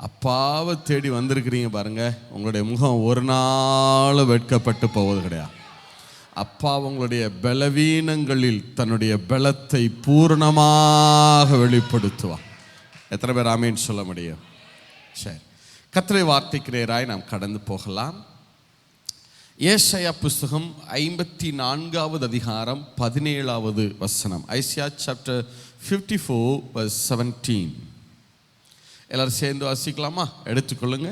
அப்பாவை தேடி வந்திருக்கிறீங்க பாருங்க, உங்களுடைய முகம் ஒரு நாள் வெட்கப்பட்டு போவது கிடையாது. அப்பா உங்களுடைய பலவீனங்களில் தன்னுடைய பலத்தை பூரணமாக வெளிப்படுத்துவார். எத்தனை பேர் ஆமீன் சொல்ல முடியும்? சரி, கர்த்தருடைய வார்த்தைக்கு நேராய் நாம் கடந்து போகலாம். ஏசாயா புஸ்தகம் 54வது அதிகாரம் 17வது வசனம். Isaiah chapter 54 verse 17. எல்லாரும் சேர்ந்து வாசிக்கலாமா? எடுத்துக்கொள்ளுங்க.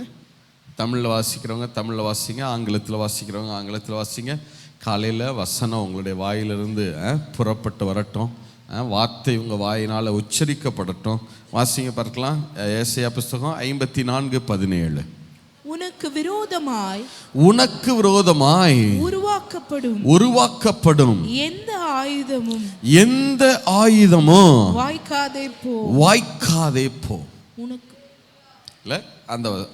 தமிழில் வாசிக்கிறவங்க தமிழில் வாசிங்க, ஆங்கிலத்தில் வாசிக்கிறவங்க ஆங்கிலத்தில் வாசிங்க. காலையில் வசனம் உங்களுடைய வாயிலிருந்து புறப்பட்டு வரட்டும், வார்த்தை உங்கள் வாயினால் உச்சரிக்கப்படட்டும். வாசிங்க பார்க்கலாம். ஏசாயா புஸ்தகம் 54:17. உனக்கு விரோதமாய் உருவாக்கப்படும் எந்த ஆயுதமும் வாய்க்காதே போ. உனக்கு இல்ல,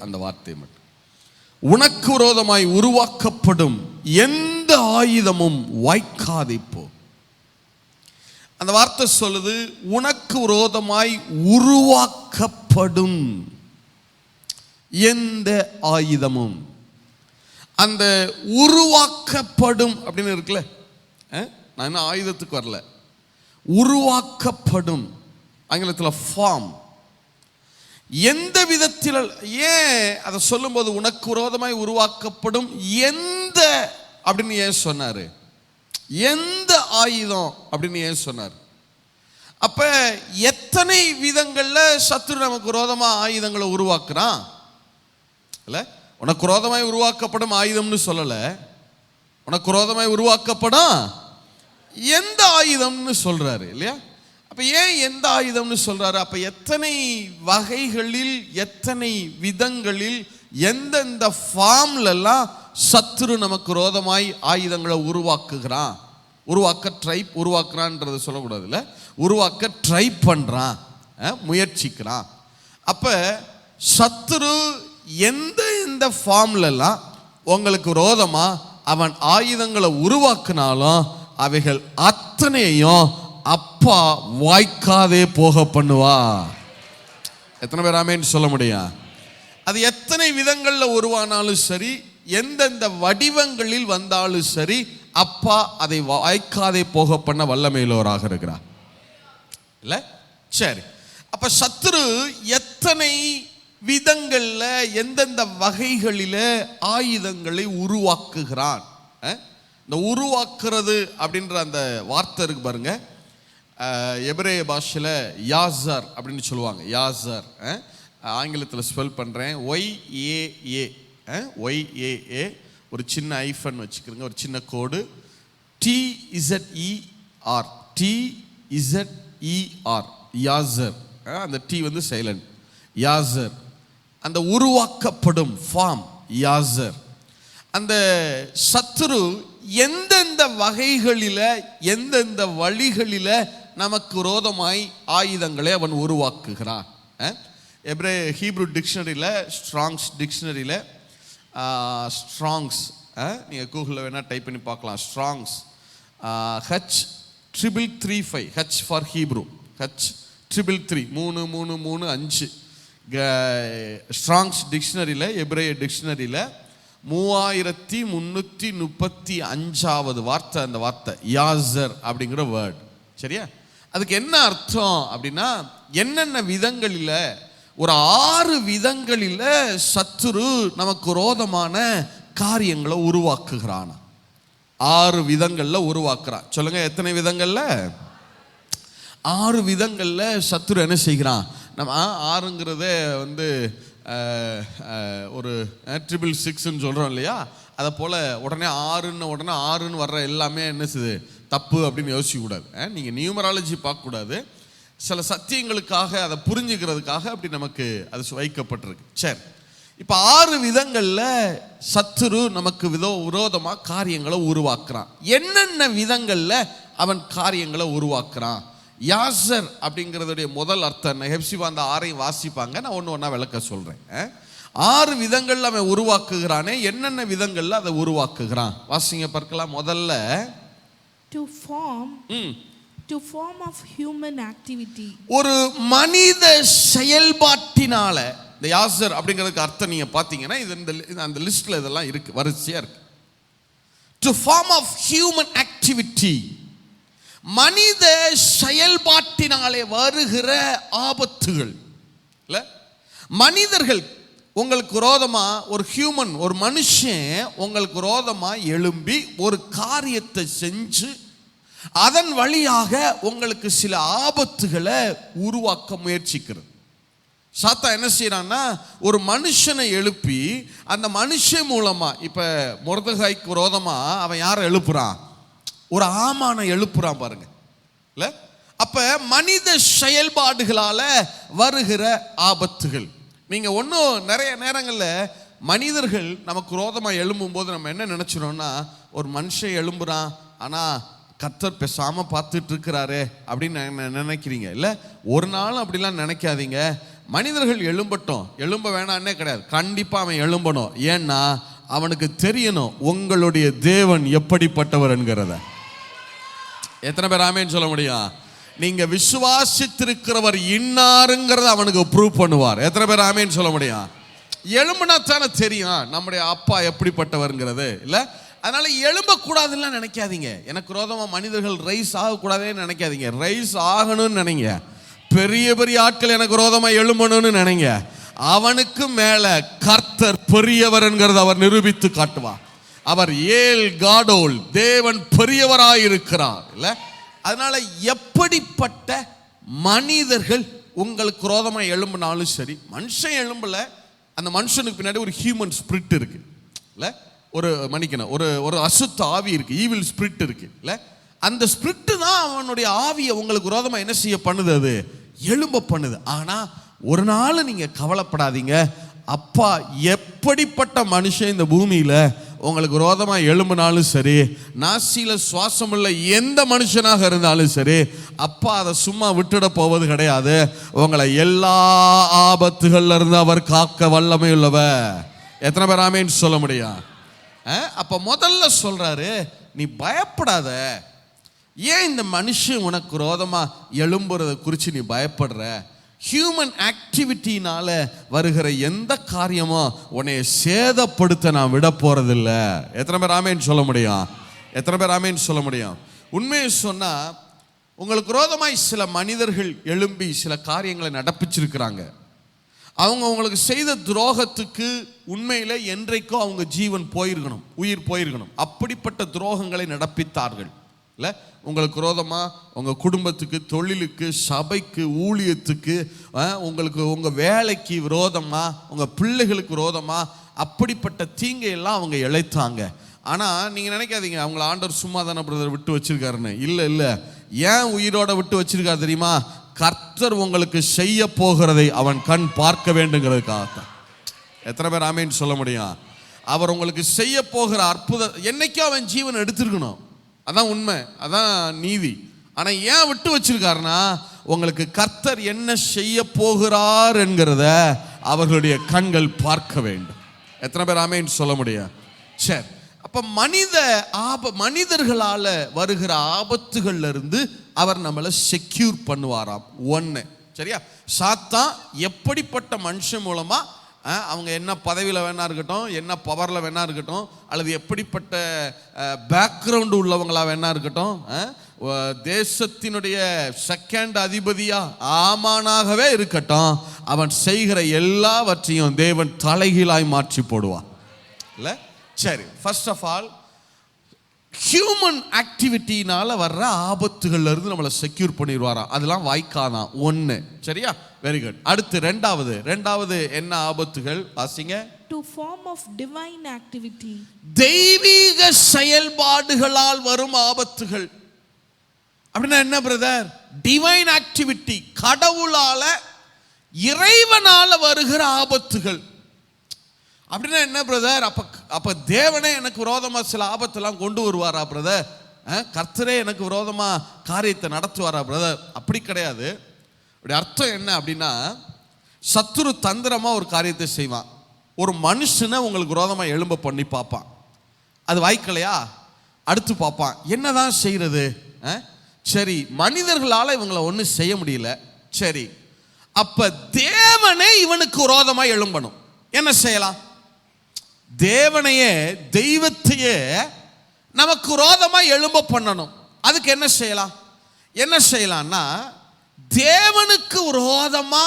அந்த வார்த்தை மட்டும். உனக்கு விரோதமாய் உருவாக்கப்படும் எந்த ஆயுதமும் வாய்க்காதே போ. அந்த வார்த்தை சொல்லுது, உனக்கு விரோதமாய் உருவாக்கப்படும் எந்த ஆயுதமும். அந்த உருவாக்கப்படும் அப்படின்னு இருக்குல்ல, நான் என்ன ஆயுதத்துக்கு வரல, உருவாக்கப்படும், ஆங்கிலத்தில் ஃபார்ம். எந்த விதத்தில், ஏன் அதை சொல்லும்போது உனக்கு விரோதமாய் உருவாக்கப்படும் எந்த அப்படின்னு ஏன் சொன்னாரு? எந்த ஆயுதம் அப்படின்னு ஏன் சொன்னார்? அப்ப எத்தனை விதங்கள்ல சத்துரு நமக்கு விரோதமா ஆயுதங்களை உருவாக்குறான்? இல்ல, உனக்கு விரோதமாய் உருவாக்கப்படும் ஆயுதம்னு சொல்லல, உனக்கு விரோதமாய் உருவாக்கப்படும் எந்த ஆயுதம்னு சொல்றாரு இல்லையா? அப்ப ஏன் எந்த ஆயுதம்னு சொல்றாரு? அப்ப எத்தனை வகைகளில், எத்தனை விதங்களில், எந்தெந்த ஃபார்ம்ல எல்லாம் சத்துரு நமக்கு விரோதமாய் ஆயுதங்களை உருவாக்குகிறான். உருவாக்குறான்ன்றது சொல்லக்கூடாது இல்ல, உருவாக்க ட்ரை பண்றான், முயற்சிக்கிறான். அப்ப சத்துரு எந்த ஃபார்ம்ல எல்லாம் உங்களுக்கு விரோதமா அவன் ஆயுதங்களை உருவாக்குனாலும் அவைகள் அத்தனையும் அப்பா வாய்க்காதே போக பண்ணுவா. எத்தனை பேர் ஆமேன்னு சொல்ல முடியும்? அது எத்தனை விதங்கள்ல உருவானாலும் சரி, எந்தெந்த வடிவங்களில் வந்தாலும் சரி, அப்பா அதை வாய்க்காதே போக பண்ண வல்லமையுள்ளவராக இருக்கிறார் இல்ல? சரி, அப்ப சத்துரு எத்தனை விதங்கள்ல, எந்தெந்த வகைகளில ஆயுதங்களை உருவாக்குகிறான். இந்த உருவாக்குறது அப்படின்ற அந்த வார்த்தை இருக்கு பாருங்க, எபிரேய பாஷையில் யாசர் அப்படின்னு சொல்லுவாங்க. யாசர், ஆங்கிலத்தில் ஸ்பெல் பண்ணுறேன், YAA, ஒரு சின்ன ஐஃபன் வச்சுக்கிறோங்க, ஒரு சின்ன கோடு, TZER, யாசர். அந்த டி வந்து சைலண்ட். யாசர், அந்த உருவாக்கப்படும் ஃபார்ம் யாசர். அந்த சத்துரு எந்தெந்த வகைகளில, எந்தெந்த வழிகளில நமக்கு விரோதமாய் ஆயுதங்களை அவன் உருவாக்குகிறான். ஹீப்ரூ டிக்ஷனரியில், ஸ்ட்ராங்ஸ் டிக்ஷனரியில், ஸ்ட்ராங்ஸ் நீங்கள் கூகுளில் வேணால் டைப் பண்ணி பார்க்கலாம். ஸ்ட்ராங்ஸ் H3335, H for Hebrew, H333 33335. ஸ்ட்ராங்ஸ் டிக்ஷனரியில், எபிரேய டிக்ஷனரியில் 3335வது வார்த்தை அந்த வார்த்தை யாசர் அப்படிங்கிற வேர்ட். சரியா? அதுக்கு என்ன அர்த்தம் அப்படின்னா, என்னென்ன விதங்களில், ஒரு 6 விதங்களில் சத்துரு நமக்கு விரோதமான காரியங்களை உருவாக்குகிறான். 6 விதங்கள்ல உருவாக்குறான். சொல்லுங்க, எத்தனை விதங்கள்ல? 6 விதங்கள்ல சத்துரு என்ன செய்கிறான்? நம்ம 6ங்கிறத வந்து ஒரு 666 சொல்கிறோம் இல்லையா? அதை போல் உடனே 6ன்னு வர்ற எல்லாமே என்ன செய்யுது? தப்பு அப்படின்னு யோசிக்கக்கூடாது. நீங்கள் நியூமராலஜி பார்க்கக்கூடாது. சில சத்தியங்களுக்காக, அதை புரிஞ்சுக்கிறதுக்காக அப்படி நமக்கு அது வைக்கப்பட்டிருக்கு. சரி, இப்போ 6 விதங்களில் சத்துரு நமக்கு விரோதமாக காரியங்களை உருவாக்குறான். என்னென்ன விதங்களில் அவன் காரியங்களை உருவாக்குறான்? யாசர் அப்படிங்கிறதுடைய முதல் அர்த்தம் என்ன? ஹெப்சிபா அந்த 6ஐயும் வாசிப்பாங்க, நான் ஒன்று விளக்க சொல்கிறேன். 6 விதங்களில் அவன் உருவாக்குகிறானே, என்னென்ன விதங்களில் அதை உருவாக்குகிறான் வாசிங்க பார்க்கலாம். முதல்ல to form to form of human activity. ஒரு மனித செயல்பாட்டினால, இந்த யாசர் அப்படிங்கிறதுக்கு அர்த்தம் நீங்க பாத்தீங்கன்னா இது அந்த லிஸ்ட்ல இதெல்லாம் இருக்கு, வரிசையா இருக்கு. To form of human activity, மனித செயல்பாட்டினாலே வருகிற ஆபத்துகள். இல்ல, மனிதர்கள் உங்களுக்கு விரோதமா, ஒரு மனுஷன் உங்களுக்கு விரோதமா எழும்பி ஒரு காரியத்தை செஞ்சு அதன் வழியாக உங்களுக்கு சில ஆபத்துகளை உருவாக்க முயற்சிக்கிறது. சாத்தான் என்ன செய்யறான்னா, ஒரு மனுஷனை எழுப்பி அந்த மனுஷன் மூலமா, இப்ப மொர்தெகாய்க்கு விரோதமா அவன் யாரை எழுப்புறான்? ஒரு ஆமானை எழுப்புறான் பாருங்க. இல்ல, அப்ப மனித செயல்பாடுகளால வருகிற ஆபத்துகள். நீங்க ஒன்றும் நிறைய நேரங்களில் மனிதர்கள் நமக்கு விரோதமாக எழும்பும் போது நம்ம என்ன நினைச்சிரோம்னா, ஒரு மனுஷன் எழும்புறான் ஆனா கர்த்தர் பேசாம பார்த்துட்டு இருக்கிறாரு அப்படின்னு நினைக்கிறீங்க. இல்லை, ஒரு நாளும் அப்படிலாம் நினைக்காதீங்க. மனிதர்கள் எழும்பட்டும், எழும்ப வேணான்னே கிடையாது, கண்டிப்பா அவன் எழும்பணும். ஏன்னா அவனுக்கு தெரியணும் உங்களுடைய தேவன் எப்படிப்பட்டவர் என்கிறத. எத்தனை பேர் ஆமேன்னு சொல்ல முடியும்? நீங்க விசுவாசித்திருக்கிறவர் இன்னாருங்கிறத அவனுக்கு ப்ரூவ் பண்ணுவார். எத்தனை பேர் ஆமேன்னு சொல்ல முடியும்? எழும்புனா தானே தெரியும் நம்முடைய அப்பா எப்படிப்பட்டவர்ங்கிறது. இல்லை, அதனால எழும்பக்கூடாதுன்னு நினைக்காதீங்க. எனக்கு விரோதமா மனிதர்கள் ரைஸ் ஆகக்கூடாதுன்னு நினைக்காதீங்க. ரைஸ் ஆகணும்னு நினைங்க. பெரிய பெரிய ஆட்கள் எனக்கு விரோதமா எழும்பணும்னு நினைங்க. அவனுக்கு மேல கர்த்தர் பெரியவர் என்கிறத அவர் நிரூபித்து காட்டுவார். அவர் ஏல் காடோல், தேவன் பெரியவராயிருக்கிறார். இல்ல, அதனால எப்படிப்பட்ட மனிதர்கள் உங்களுக்கு விரோதமா எழும்பினாலும் சரி, மனுஷன் எழும்பல, அந்த மனுஷனுக்கு பின்னாடி ஒரு ஹியூமன் ஸ்பிரிட் இருக்கு. இல்ல, ஒரு அசுத்த ஆவி இருக்கு, ஈவில் ஸ்பிரிட் இருக்கு. இல்ல, அந்த ஸ்பிரிட் தான் அவனுடைய ஆவியை உங்களுக்கு விரோதமா என்ன செய்ய பண்ணுது? அது எழும்ப பண்ணுது. ஆனா ஒரு நாள் நீங்க கவலைப்படாதீங்க. அப்பா எப்படிப்பட்ட மனுஷன் இந்த பூமியில உங்களுக்கு விரோதமா எழும்பினாலும் சரி, நாசியில சுவாசம் உள்ள எந்த மனுஷனாக இருந்தாலும் சரி, அப்பா அதை சும்மா விட்டுட போவது கிடையாது. உங்களை எல்லா ஆபத்துகள்ல இருந்து அவர் காக்க வல்லமை உள்ளவர். எத்தனை பேர் ஆமேன்னு சொல்ல முடியும்? அப்ப முதல்ல சொல்றாரு, நீ பயப்படாத. ஏன் இந்த மனுஷன் உனக்கு விரோதமா எழும்புறத குறித்து நீ பயப்படுற? ஹியூமன் ஆக்டிவிட்டினால வருகிற எந்த காரியமும் உன்னை சேதப்படுத்த நான் விட போறதில்ல. எத்தனை பேர் ஆமேன்னு சொல்ல முடியும்? எத்தனை பேர் ஆமேன்னு சொல்ல முடியும்? உண்மையை சொன்னா, உங்களுக்கு விரோதமாய் சில மனிதர்கள் எழும்பி சில காரியங்களை நடப்பிச்சிருக்கிறாங்க. அவங்க உங்களுக்கு செய்த துரோகத்துக்கு உண்மையில என்றைக்கோ அவங்க ஜீவன் போயிருக்கணும், உயிர் போயிருக்கணும். அப்படிப்பட்ட துரோகங்களை நடப்பித்தார்கள். இல்லை, உங்களுக்கு விரோதமா உங்க குடும்பத்துக்கு, தொழிலுக்கு, சபைக்கு, ஊழியத்துக்கு, உங்களுக்கு உங்க வேலைக்கு விரோதமா, உங்க பிள்ளைகளுக்கு விரோதமா அப்படிப்பட்ட தீங்கையெல்லாம் அவங்க இழைத்தாங்க. ஆனா நீங்க நினைக்காதீங்க அவங்கள ஆண்டவர் சும்மா தானே பிரதர் விட்டு வச்சிருக்காருன்னு. இல்லை, ஏன் உயிரோட விட்டு வச்சிருக்காரு தெரியுமா? கர்த்தர் உங்களுக்கு செய்ய போகிறதை அவன் கண் பார்க்க வேண்டுங்கிறதுக்காகத்தான். எத்தனை பேர் ஆமேன்னு சொல்ல முடியும்? அவர் உங்களுக்கு செய்ய போகிற அற்புதம் என்னைக்கும் அவன் ஜீவன் எடுத்திருக்கணும். அதான் உண்மை, அதான் நீதி. ஆனா ஏன் விட்டு வச்சிருக்காருன்னா, உங்களுக்கு கர்த்தர் என்ன செய்ய போகிறார் என்கிறத அவர்களுடைய கண்கள் பார்க்க வேண்டும். எத்தனை பேர் ஆமேன்னு சொல்ல முடியும்? சரி, அப்ப மனிதர்களால வருகிற ஆபத்துகள்ல இருந்து அவர் நம்மளை செக்யூர் பண்ணுவாராம். ஒன்று, சரியா? சாத்தான் எப்படிப்பட்ட மனுஷன் மூலமா, அவங்க என்ன பதவியில் வேணா இருக்கட்டும், என்ன பவரில் வேணா இருக்கட்டும், அல்லது எப்படிப்பட்ட பேக்ரவுண்டு உள்ளவங்களா வேணா இருக்கட்டும், தேசத்தினுடைய செகண்ட் அதிபதியா ஆமானாகவே இருக்கட்டும், அவன் செய்கிற எல்லாவற்றையும் தேவன் தலைகீழாய் மாற்றி போடுவான். இல்லை, சரி, ஃபர்ஸ்ட் ஆஃப் ஆல் ஹியூமன் ஆக்டிவிட்டினால வர்ற ஆபத்துகள்ல இருந்து நம்மளை செக்யூர் பண்ணிடுவாராம். அதெல்லாம் வாய்க்காதான். ஒன்று, சரியா? Very good. அடுத்து ரெண்டாவது என்ன ஆபத்துகள் வாசிங்க? To form of divine activity. தெய்வீக செயல்பாடுகளால் வரும் ஆபத்துகள். அப்படின்னா என்ன பிரதர்? டிவைன் ஆக்டிவிட்டி, கடவுளால, இறைவனால வருகிற ஆபத்துகள். அப்படின்னா என்ன பிரதர்? அப்ப தேவனே எனக்கு விரோதமா சில ஆபத்தெல்லாம் கொண்டு வருவாரா பிரதர்? கர்த்தரே எனக்கு விரோதமா காரியத்தை நடத்துவாரா பிரதர்? அப்படி கிடையாது. அப்படி அர்த்தம் என்ன அப்படின்னா, சத்துரு தந்திரமா ஒரு காரியத்தை செய்வான். ஒரு மனுஷனை உங்களுக்கு விரோதமா எழும்ப பண்ணி பார்ப்பான். அது வாய்க்கலையா, அடுத்து பார்ப்பான் என்னதான் செய்யறது. சரி, மனிதர்களால் இவங்களை ஒன்றும் செய்ய முடியல. சரி, அப்ப தேவனே இவனுக்கு விரோதமாக எழும்பணும். என்ன செய்யலாம்? தேவனையே, தெய்வத்தையே நமக்கு விரோதமாக எழும்ப பண்ணணும். அதுக்கு என்ன செய்யலாம்? என்ன செய்யலாம்னா, தேவனுக்கு விரோதமா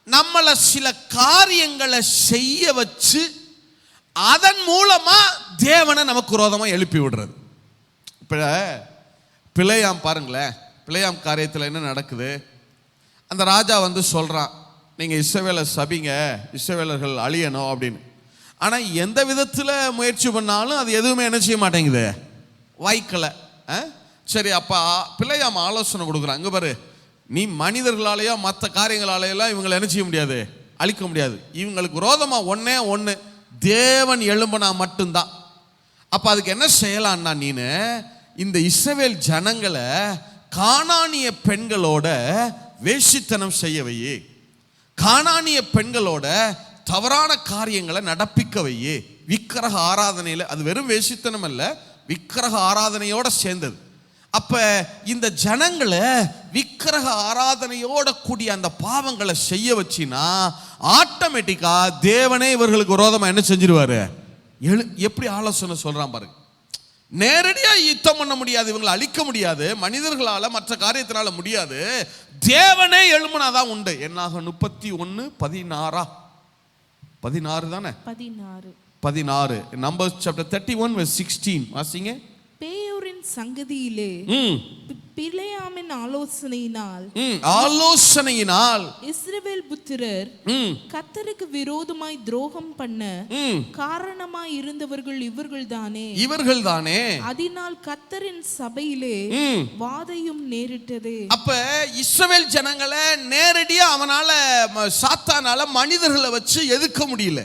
நம்மளை சில காரியங்களை செய்ய வச்சு அதன் மூலமா தேவனை நமக்கு விரோதமா எழுப்பி விடுறது. இப்ப பிழையாம் பாருங்களேன், பிழையாம் காரியத்தில் என்ன நடக்குது? அந்த ராஜா வந்து சொல்றான், நீங்க இஸ்ரவேலை சபிங்க, இஸ்ரவேலர்கள் அழியணும் அப்படின்னு. ஆனா எந்த விதத்துல முயற்சி பண்ணாலும் அது எதுவுமே என்ன செய்ய மாட்டேங்குது, வாய்க்கல. சரி, அப்ப பிழையாம் ஆலோசனை கொடுக்குறான், இங்க பாரு, நீ மனிதர்களாலேயோ மற்ற காரியங்களாலேயெல்லாம் இவங்களை என்ன செய்ய முடியாது, அழிக்க முடியாது. இவங்களுக்கு விரோதமா ஒன்னே ஒன்று, தேவன் எழும்பினா மட்டும்தான். அப்ப அதுக்கு என்ன செய்யலான்னா, நீனு இந்த இஸ்ரவேல் ஜனங்களை கானானிய பெண்களோட வேசித்தனம் செய்ய வை, கானானிய பெண்களோட தவறான காரியங்களை நடப்பிக்க வை. விக்கிரக ஆராதனையில், அது வெறும் வேசித்தனம் அல்ல, விக்கிரக ஆராதனையோட சேர்ந்தது. அப்ப இந்த ஜனங்களை விக்கிரக ஆராதனையோட கூடிய அந்த பாவங்களை செய்ய வச்சினா ஆட்டோமேட்டிக்கா தேவனே இவர்களுக்கு விரோதமா என்ன செஞ்சிருவாரு? எப்படி ஆலோசனை சொல்றான் பாருங்க. நேரடியா யுத்தம் பண்ண முடியாது, இவங்களை அழிக்க முடியாது, மனிதர்களால மற்ற காரியத்தினால முடியாது. தேவனே எழும்புனாதான் உண்டு. என்னாக 31:16 தானே? 16 Numbers chapter 31 verse 16 வாசிங்க. பேயோரின் சங்கதியிலே பிலேயாமின் ஆலோசனையினால் இஸ்ரவேல் புத்திரர் கர்த்தருக்கு விரோதமாய் துரோகம் பண்ண காரணமாய் இருந்தவர்கள் இவர்கள்தானே. அதனால் கர்த்தரின் சபையிலே வாதையும் நேரிட்டது. அப்ப இஸ்ரவேல் ஜனங்களை நேரடியா அவனால, சாத்தானால மனிதர்களை வச்சு எதிர்க்க முடியல.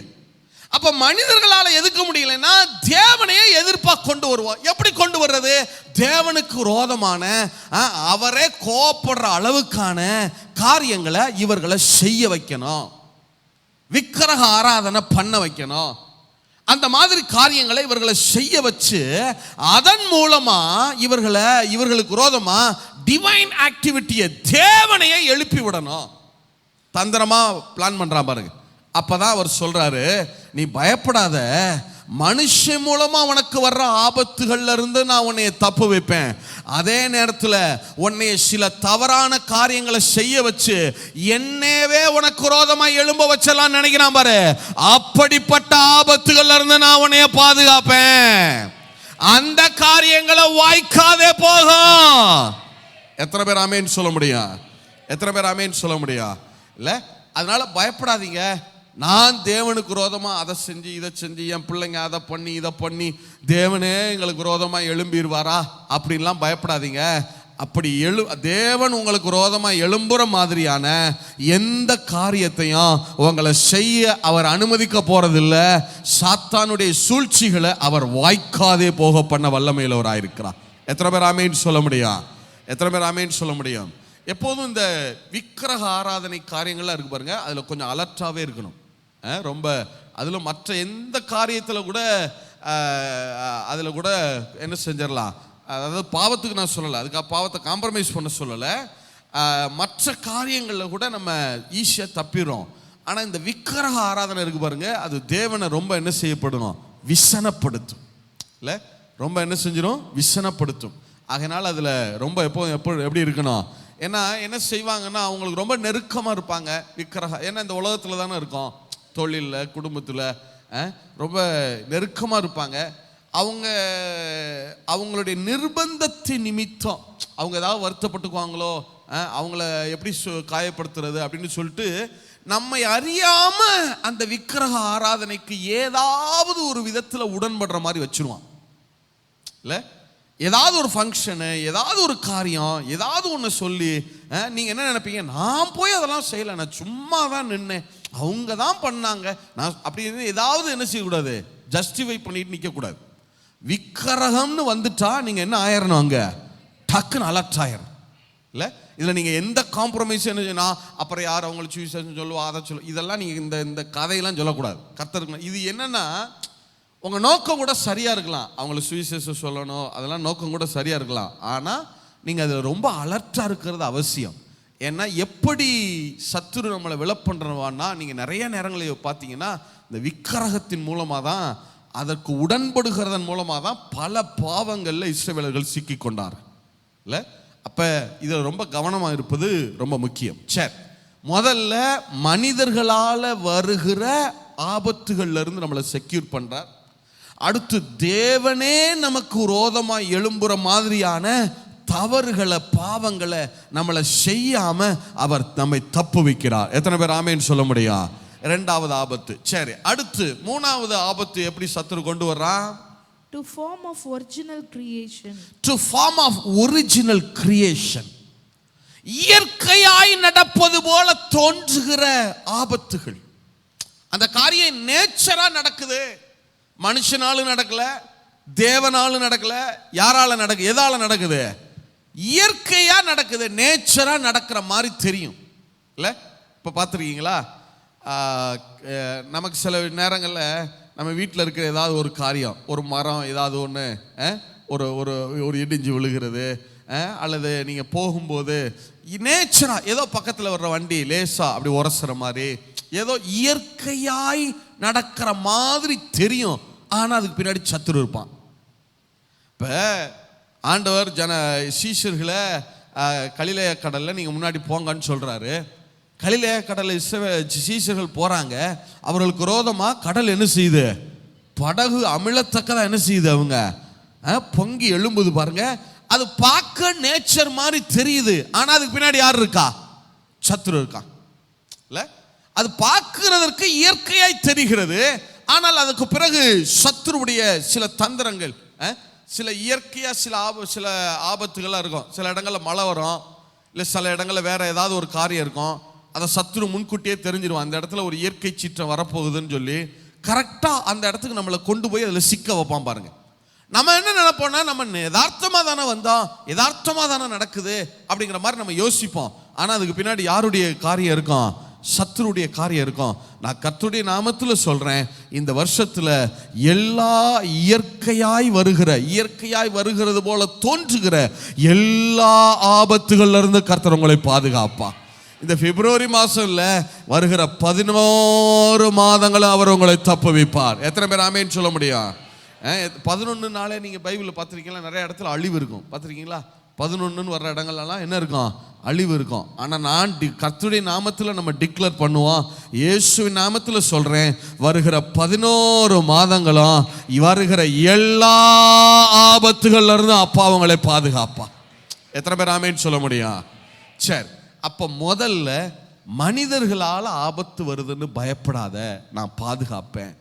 அப்ப மனிதர்களால எதிர்க்க முடியலன்னா தேவனையே எதிர்ப்பாக கொண்டு வருவோம். எப்படி கொண்டு வர்றது? தேவனுக்கு விரோதமான, அவரே கோபப்படுற அளவுக்கான காரியங்களை இவர்களை செய்ய வைக்கணும், விக்கிரக ஆராதனை பண்ண வைக்கணும். அந்த மாதிரி காரியங்களை இவர்களை செய்ய வச்சு அதன் மூலமா இவர்களுக்கு விரோதமா டிவைன் ஆக்டிவிட்டியை, தேவனையே எழுப்பி விடணும். தந்திரமா பிளான் பண்றான் பாருங்க. அப்பதான் அவர் சொல்றாரு, நீ பயப்படாத, மனுஷன் மூலமா உனக்கு வர்ற ஆபத்துகள்ல இருந்து நான் உன்னைய தப்பு வைப்பேன். அதே நேரத்தில் உன்னைய சில தவறான காரியங்களை செய்ய வச்சு என்னவே உனக்கு விரோதமா எழும்ப வச்சலாம் நினைக்கிறான் பாரு. அப்படிப்பட்ட ஆபத்துகள்ல இருந்து நான் உன்னைய பாதுகாப்பேன். அந்த காரியங்களை வாய்க்காதே போகும். எத்தனை பேர் ஆமேன் சொல்ல முடியும்? எத்தனை பேர் ஆமேன் சொல்ல முடியும்? இல்ல, அதனால பயப்படாதீங்க. நான் தேவனுக்கு விரோதமா அதை செஞ்சு இதை செஞ்சு என் பிள்ளைங்க அதை பண்ணி இதை பண்ணி தேவனே எங்களுக்கு விரோதமா எழும்பிடுவாரா அப்படின்லாம் பயப்படாதீங்க. அப்படி தேவன் உங்களுக்கு விரோதமா எழும்புற மாதிரியான எந்த காரியத்தையும் உங்களை செய்ய அவர் அனுமதிக்க போறதில்லை. சாத்தானுடைய சூழ்ச்சிகளை அவர் வாய்க்காதே போக பண்ண வல்லமையுள்ளவராயிருக்கிறார். எத்தனை பேர் ஆமேன்னு சொல்ல முடியும்? எத்தனை பேர் ஆமேன்னு சொல்ல முடியும்? எப்போதும் இந்த விக்கிரக ஆராதனை காரியங்கள்லாம் இருக்கு பாருங்க, அதில் கொஞ்சம் அலர்ட்டாகவே இருக்கணும். ரொம்ப அதில் மற்ற எந்த காரியத்தில் கூட அதில் கூட என்ன செஞ்சிடலாம், அதாவது பாவத்துக்கு நான் சொல்லலை, அதுக்காக பாவத்தை காம்ப்ரமைஸ் பண்ண சொல்லலை, மற்ற காரியங்களில் கூட நம்ம ஈஸியாக தப்பிடுறோம். ஆனால் இந்த விக்கிரக ஆராதனை இருக்கு பாருங்க, அது தேவனை ரொம்ப என்ன செய்யப்படணும், விசனப்படுத்தும். இல்லை, ரொம்ப என்ன செஞ்சிடும், விசனப்படுத்தும். அதனால் அதில் ரொம்ப எப்படி இருக்கணும், ஏன்னா என்ன செய்வாங்கன்னா அவங்களுக்கு ரொம்ப நெருக்கமாக இருப்பாங்க விக்கிரக. ஏன்னா இந்த உலகத்தில் தானே இருக்கோம், தொழிலில் குடும்பத்தில் ரொம்ப நெருக்கமாக இருப்பாங்க. அவங்களுடைய நிர்பந்தத்தின் நிமித்தம் அவங்க ஏதாவது வருத்தப்பட்டுக்குவாங்களோ, அவங்கள எப்படி காயப்படுத்துறது அப்படின்னு சொல்லிட்டு நம்மை அறியாம அந்த விக்கிரக ஆராதனைக்கு ஏதாவது ஒரு விதத்தில் உடன்படுற மாதிரி வச்சிருவான். இல்லை, ஏதாவது ஒரு ஃபங்க்ஷனு, ஏதாவது ஒரு காரியம், ஏதாவது ஒன்று சொல்லி நீங்கள் என்ன நினைப்பீங்க, நான் போய் அதெல்லாம் செய்யலை, நான் சும்மா தான் நின்னேன், அவங்க தான் பண்ணாங்க, நான் அப்படி ஏதாவது என்ன செய்யக்கூடாது, ஜஸ்டிஃபை பண்ணிட்டு நிற்கக்கூடாது. விக்கிரகம்னு வந்துட்டா நீங்கள் என்ன ஆயிரணும், அங்கே டக்குன்னு அலர்ட் ஆயிரும். இல்லை, இதில் நீங்கள் எந்த காம்ப்ரமைஸ் என்ன, அப்புறம் யார் அவங்களுக்கு சுவிசேஷம் சொல்லுவா அதை சொல்லுவோம், இதெல்லாம் நீங்கள் இந்த கதையெல்லாம் சொல்லக்கூடாது. கர்த்தருக்கு இது என்னன்னா, உங்கள் நோக்கம் கூட சரியாக இருக்கலாம், அவங்களுக்கு சுவிசேஷம் சொல்லணும், அதெல்லாம் நோக்கம் கூட சரியாக இருக்கலாம். ஆனால் நீங்கள் அதில் ரொம்ப அலர்ட்டாக இருக்கிறது அவசியம். ஏன்னா எப்படி சத்துரு நம்மளை விலப்பண்றவான்னா, நீங்கள் நிறைய நேரங்களில் பார்த்தீங்கன்னா இந்த விக்கிரகத்தின் மூலமாக தான், அதற்கு உடன்படுகிறதன் மூலமாக தான் பல பாவங்களில் இஸ்ரவேலர்கள் சிக்கி கொண்டார் இல்லை. அப்போ இதில் ரொம்ப கவனமாக இருப்பது ரொம்ப முக்கியம். சரி, முதல்ல மனிதர்களால் வருகிற ஆபத்துகள்ல இருந்து நம்மளை செக்யூர் பண்ணுறார். அடுத்து தேவனே நமக்கு விரோதமாக எழும்புற மாதிரியான தவறுகளை பாவங்களை நம்மளை செய்யாம அவர் நம்மை தப்பு வைக்கிறார். எத்தனை பேர் ஆமேன்னு சொல்ல முடியும்? இரண்டாவது ஆபத்து. சரி, அடுத்து மூணாவது ஆபத்து எப்படி சத்துரு கொண்டு வர்றான்? To form of original creation. To form of original creation. இயற்கையாய் நடப்பது போல தோன்றுகிற ஆபத்துகள். அந்த காரியம் நேச்சரா நடக்குது, மனுஷனாலும் நடக்கல, தேவனாலும் நடக்கல, யாரால நடக்குது? எதால நடக்குது? இயற்கையா நடக்குது, நேச்சரா நடக்கிற மாதிரி தெரியும் இல்லை. இப்போ பார்த்துருக்கீங்களா, நமக்கு சில நேரங்களில் நம்ம வீட்டில் இருக்கிற ஏதாவது ஒரு காரியம், ஒரு மரம் ஏதாவது ஒன்று ஒரு ஒரு ஒரு இடிஞ்சு விழுகிறது, அல்லது நீங்கள் போகும்போது நேச்சராக ஏதோ பக்கத்தில் வர்ற வண்டி லேசாக அப்படி உரசுற மாதிரி ஏதோ இயற்கையாய் நடக்கிற மாதிரி தெரியும். ஆனால் அதுக்கு பின்னாடி சத்துரு இருப்பான். இப்போ ஆண்டவர் சீஷர்களை கலிலேய கடலில் நீங்கள் முன்னாடி போங்கன்னு சொல்கிறாரு. கலிலேய கடலில் சீஷர்கள் போகிறாங்க. அவர்களுக்கு விரோதமாக கடல் என்ன செய்யுது? படகு அமிழத்தக்கதான் என்ன செய்யுது? அவங்க பொங்கி எழும்புது பாருங்க. அது பார்க்க நேச்சர் மாதிரி தெரியுது, ஆனால் அதுக்கு பின்னாடி யார் இருக்கா? சத்துரு இருக்கான் இல்லை. அது பார்க்கிறதற்கு இயற்கையாய் தெரிகிறது, ஆனால் அதுக்கு பிறகு சத்துருடைய சில தந்திரங்கள், சில இயற்கையா சில ஆபத்துகள்லாம் இருக்கும். சில இடங்களில் மழை வரும், இல்லை சில இடங்களில் வேற ஏதாவது ஒரு காரியம் இருக்கும். அதை சத்துரு முன்கூட்டியே தெரிஞ்சிருவான். அந்த இடத்துல ஒரு இயற்கை சீற்றம் வரப்போகுதுன்னு சொல்லி கரெக்டாக அந்த இடத்துக்கு நம்மளை கொண்டு போய் அதில் சிக்க வைப்பான் பாருங்க. நம்ம என்ன நினைப்போம்னா, நம்ம யதார்த்தமாக தானே வந்தோம், யதார்த்தமாக தானே நடக்குது அப்படிங்கிற மாதிரி நம்ம யோசிப்போம். ஆனால் அதுக்கு பின்னாடி யாருடைய காரியம் இருக்கும்? சத்துருடைய காரியம் இருக்கும். நான் கர்த்தருடைய நாமத்தில் சொல்றேன், இந்த வருஷத்துல எல்லா இயற்கையாய் வருகிறது போல தோன்றுகிற எல்லா ஆபத்துகள்ல இருந்து கர்த்தர் உங்களை பாதுகாப்பா. இந்த பிப்ரவரி மாசம் இல்ல, வருகிற 11 மாதங்களும் அவர் உங்களை தப்பு வைப்பார். எத்தனை பேர் ஆமேன்னு சொல்ல முடியும்? 11 நாளே நீங்க பைபிளில் பார்த்துருக்கீங்களா? நிறைய இடத்துல அழிவு இருக்கும், பார்த்துருக்கீங்களா? 11 வர்ற இடங்கள்லாம் என்ன இருக்கும்? அழிவு இருக்கும். ஆனால் நான் கர்த்தருடைய நாமத்தில் நம்ம டிக்ளேர் பண்ணுவோம், இயேசுவின் நாமத்தில் சொல்கிறேன், வருகிற 11 மாதங்களும் வருகிற எல்லா ஆபத்துகள்ல இருந்து அப்பா அவங்களை பாதுகாப்பா. எத்தனை பேர் ஆமேன்னு சொல்ல முடியும்? சரி, அப்போ முதல்ல மனிதர்களால் ஆபத்து வருதுன்னு பயப்படாத, நான் பாதுகாப்பேன்.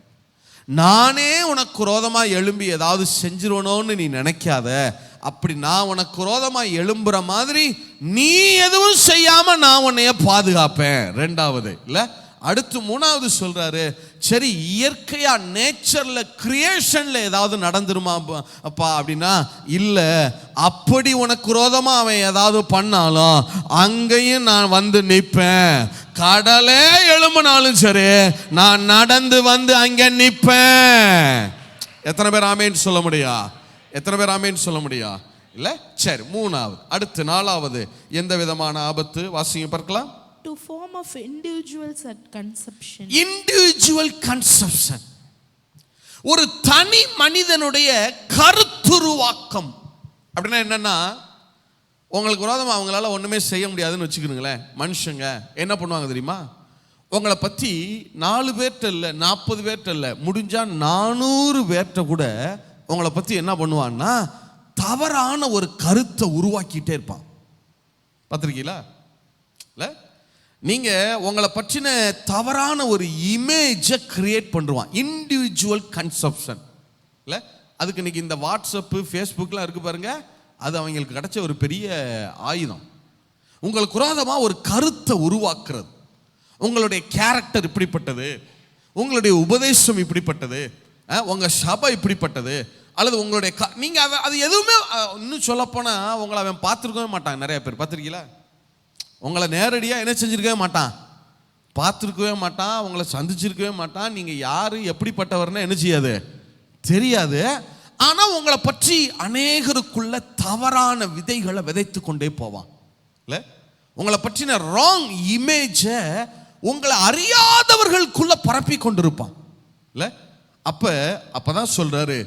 நானே உனக்கு விரோதமாக எழும்பி ஏதாவது செஞ்சிருவனோன்னு நீ நினைக்காத. அப்படி நான் உனக்கு விரோதமாக எழும்புற மாதிரி நீ எதுவும் செய்யாம நான் உன்னைய பாதுகாப்பேன். ரெண்டாவது இல்லை, அடுத்து மூணாவது சொல்றாரு, சரி இயற்கையா நேச்சர்ல கிரியேஷன்ல ஏதாவது நடந்துருமா அப்பா அப்படின்னா இல்ல, அப்படி உனக்கு விரோதமா அவன் ஏதாவது பண்ணாலும் அங்கேயும் நான் வந்து நிற்பேன். கடலே எழும்பினாலும் சரி நான் நடந்து வந்து அங்க நிற்பேன். எத்தனை பேர் ஆமேன்னு சொல்ல முடியும்? எத்தனை பேர் ஆமேன்னு சொல்ல முடியும்? இல்ல. சரி, மூணாவது. அடுத்து நாலாவது எந்த விதமான ஆபத்து? வாசிங்க பார்க்கலாம். To form of individuals at conception. Individual conception. ஒரு தனி மனிதனுடைய கருத்துருவாக்கம். அப்படின்னா என்னன்னா, உங்களுக்கு விரோதமாக அவங்களால ஒன்றுமே செய்ய முடியாதுன்னு வச்சுக்கிறீங்களேன். மனுஷங்க என்ன பண்ணுவாங்க தெரியுமா? உங்களை பற்றி 4 பேர்கிட்ட இல்லை, 40 பேர்கிட்ட இல்லை, முடிஞ்சா 400 பேர்கிட்ட கூட உங்களை பற்றி என்ன பண்ணுவான்னா தவறான ஒரு கருத்தை உருவாக்கிட்டே இருப்பான். பார்த்துருக்கீங்களா? இல்லை, நீங்கள் உங்களை பற்றின தவறான ஒரு இமேஜை கிரியேட் பண்ணுவான். இண்டிவிஜுவல் கன்செப்ஷன் இல்லை. அதுக்கு இன்னைக்கு இந்த வாட்ஸ்அப்பு ஃபேஸ்புக்லாம் இருக்கு பாருங்க, அது அவங்களுக்கு கிடைச்ச ஒரு பெரிய ஆயுதம். உங்களுக்கு விரோதமாக ஒரு கருத்தை உருவாக்குறது. உங்களுடைய கேரக்டர் இப்படிப்பட்டது, உங்களுடைய உபதேசம் இப்படிப்பட்டது, உங்கள் சபை இப்படிப்பட்டது, அல்லது உங்களுடைய நீங்கள் அது எதுவுமே இன்னும் சொல்லப்போனால் உங்களை அவன் பார்த்துருக்கவே மாட்டாங்க. நிறைய பேர் பார்த்துருக்கீங்களா? உங்களை நேரடியாக என்ன செஞ்சுருக்கவே மாட்டான், பார்த்துருக்கவே மாட்டான், உங்களை சந்திச்சிருக்கவே மாட்டான். நீங்கள் யார் எப்படிப்பட்டவர்னு என்ன செய்யாது தெரியாது. ஆனா உங்களை பற்றி அநேகருக்குள்ள தவறான விதைகளை விதைத்து கொண்டே போவான். இல்ல, உங்களை பற்றின ராங் இமேஜை உங்களை அறியாதவர்களுக்குள்ள பரப்பி கொண்டிருப்பான். இல்ல, அப்பதான் சொல்றாரு,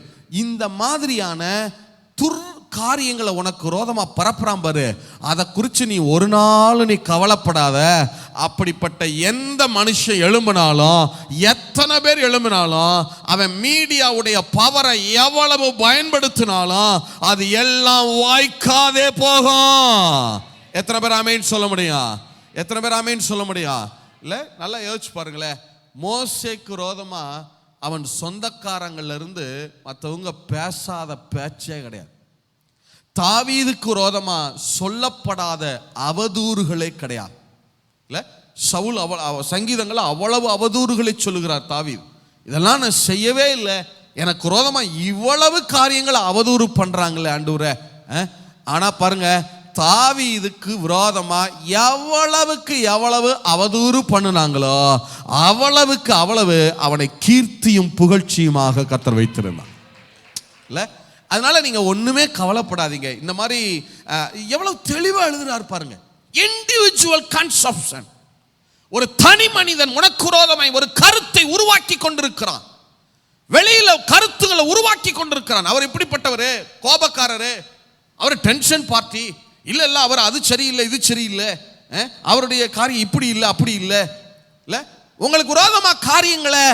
இந்த மாதிரியான காரியங்களை உனக்கு ரோதமா பரப்புறான் பாரு, அதை குறித்து நீ ஒரு நாள் நீ கவலைப்படாத. அப்படிப்பட்ட எந்த மனுஷன் எழும்பினாலும், எத்தனை பேர் எழும்பினாலும், அவன் மீடியாவுடைய பவரை எவ்வளவு பயன்படுத்தினாலும் அது எல்லாம் வாய்க்காதே போகும். எத்தனை பேர் ஆமேன்னு சொல்ல முடியும்? எத்தனை பேர் ஆமேன்னு சொல்ல முடியும்? இல்ல, நல்லா யோசிச்சு பாருங்களேன். மோசேக்கு ரோதமா அவன் சொந்தக்காரங்கள்ல இருந்து மற்றவங்க பேசாத பேச்சே கிடையாது. தாவீதுக்கு விரோதமா சொல்லப்படாத அவதூறுகளே கிடையாது. இல்ல, சவுல் சங்கீதங்களை அவ்வளவு அவதூறுகளை சொல்லுகிறார் தாவீது. இதெல்லாம் நான் செய்யவே இல்லை, எனக்கு விரோதமா இவ்வளவு காரியங்களை அவதூறு பண்றாங்களே ஆண்டவரே. ஆனா பாருங்க, தாவீதுக்கு விரோதமா எவ்வளவுக்கு எவ்வளவு அவதூறு பண்ணினாங்களோ அவ்வளவுக்கு அவ்வளவு அவனை கீர்த்தியும் புகழ்ச்சியுமாக கர்த்தர் வைத்திருந்தான். இல்ல, அதனால நீங்க ஒண்ணுமே கவலைப்படாதீங்க. இந்த மாதிரி எவ்வளவு தெளிவா எழுதுறார் பாருங்க. Individual conception. ஒரு தனி மனிதன் உனக்கு விரோதமாய் ஒரு கருத்தை உருவாக்கி கொண்டிருக்கிறான், வெளியில கருத்துக்களை உருவாக்கி கொண்டிருக்கிறான். அவர் இப்படிப்பட்டவரு, கோபக்காரரு, அவர் டென்ஷன் பார்ட்டி, இல்ல இல்ல அவர் அது சரியில்லை இது சரியில்லை, அவருடைய காரியம் இப்படி இல்லை அப்படி இல்லை. இல்ல, உங்களுக்கு விரோதமா காரியங்களை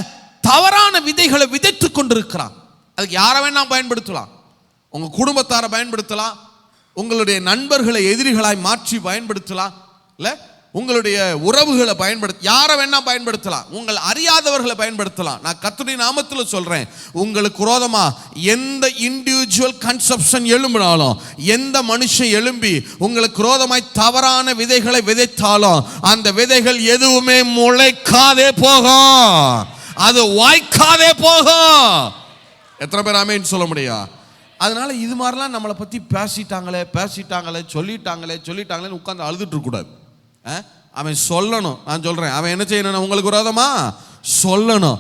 தவறான விதைகளை விதைத்து கொண்டிருக்கிறான். அதுக்கு யாரை வேணா பயன்படுத்தலாம். உங்க குடும்பத்தாரை பயன்படுத்தலாம், உங்களுடைய நண்பர்களை எதிரிகளாய் மாற்றி பயன்படுத்தலாம். இல்ல, உங்களுடைய உறவுகளை யாரை வேணா பயன்படுத்தலாம், உங்கள் அறியாதவர்களை பயன்படுத்தலாம். நான் கர்த்தருடைய நாமத்தில் சொல்றேன், உங்களுக்கு விரோதமா எந்த இண்டிவிஜுவல் கன்செப்ஷன் எழும்பினாலும், எந்த மனுஷன் எழும்பி உங்களுக்கு விரோதமாய் தவறான விதைகளை விதைத்தாலும் அந்த விதைகள் எதுவுமே முளைக்காதே போகும், அது வாய்க்காதே போகும். எத்தனை பேர் ஆமேன்னு சொல்ல முடியும்? அதனால இது மாதிரிலாம் நம்மளை பத்தி பேசிட்டாங்களே சொல்லிட்டாங்களேன்னு உட்கார்ந்து அழுதுட்டு இருக்க கூடாது. அவன் சொல்லணும். நான் சொல்றேன், அவன் என்ன செய்யணும்? உங்களுக்கு விரோதமா சொல்லணும்.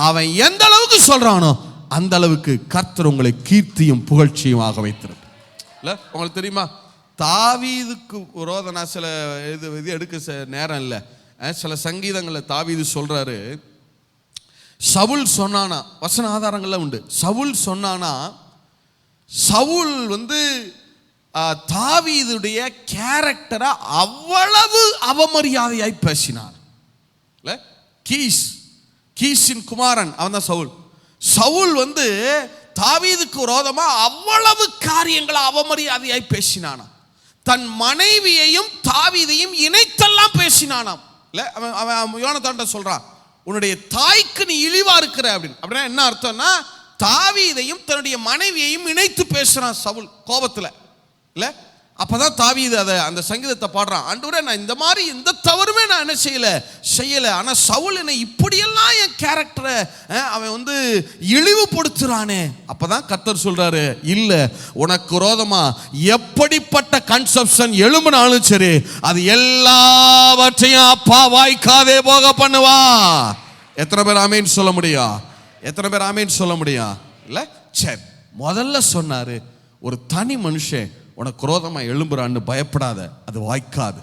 அவன் எந்த அளவுக்கு சொல்றானோ அந்த அளவுக்கு கர்த்தர் உங்களை கீர்த்தியும் புகழ்ச்சியுமாக வைத்திருப்பார். இல்ல, உங்களுக்கு தெரியுமா, தாவீதுக்கு விரோதனா சில இது எடுக்க நேரம் இல்லை. சில சங்கீதங்களில் தாவீது சொல்றாரு, சவுல் சொன்னானா, வசன ஆதாரங்கள்ல உண்டு. சவுல் சொன்னானா, சவுல் தாவீதுடைய கேரக்டரை அவ்வளவு அவமரியாதையாய் பேசினார். கீசின் குமாரன் அவன் தான் சவுல். சவுல் தாவீதுக்கு விரோதமா அவ்வளவு காரியங்களை அவமரியாதையாய் பேசினானா. தன் மனைவியையும் தாவீதையும் இணைத்தெல்லாம் பேசினானாம். இல்ல, அவன் யோனத்தான்ட்ட சொல்றான், உன்னுடைய தாய்க்கு நீ இழிவா இருக்கிற அப்படின்னு. அப்படின்னா என்ன அர்த்தம்னா, தாவீதையும் தன்னுடைய மனைவியையும் இணைத்து பேசுறான் சவுல் கோபத்துல. இல்ல, அப்பதான் தாவீது அந்த சங்கீதத்தை பாடுறான், ஆண்டவரே நான் இந்த மாதிரி எந்த தவறுமே நான் என்ன செய்யல, ஆனா சவுல் என்னை இப்படியெல்லாம் என் கேரக்டரை அவன் இழிவுபடுத்துறானே. அப்பதான் கர்த்தர் சொல்றாரு, இல்ல, உனக்கு விரோதமா எப்படிப்பட்ட கன்செப்ஷன் எழும்பினாலும் சரி அது எல்லாவற்றையும் அப்பா வாய்க்காதே போக பண்ணுவா. எத்தனை பேர் ஆமேன்னு சொல்ல முடியும்? எத்தனை பேர் ஆமேன்னு சொல்ல முடியும்? இல்ல, சரி, முதல்ல சொன்னாரு, ஒரு தனி மனுஷன் உனக்கு விரோதமா எழும்புறான்னு பயப்படாத, அது வாய்க்காது.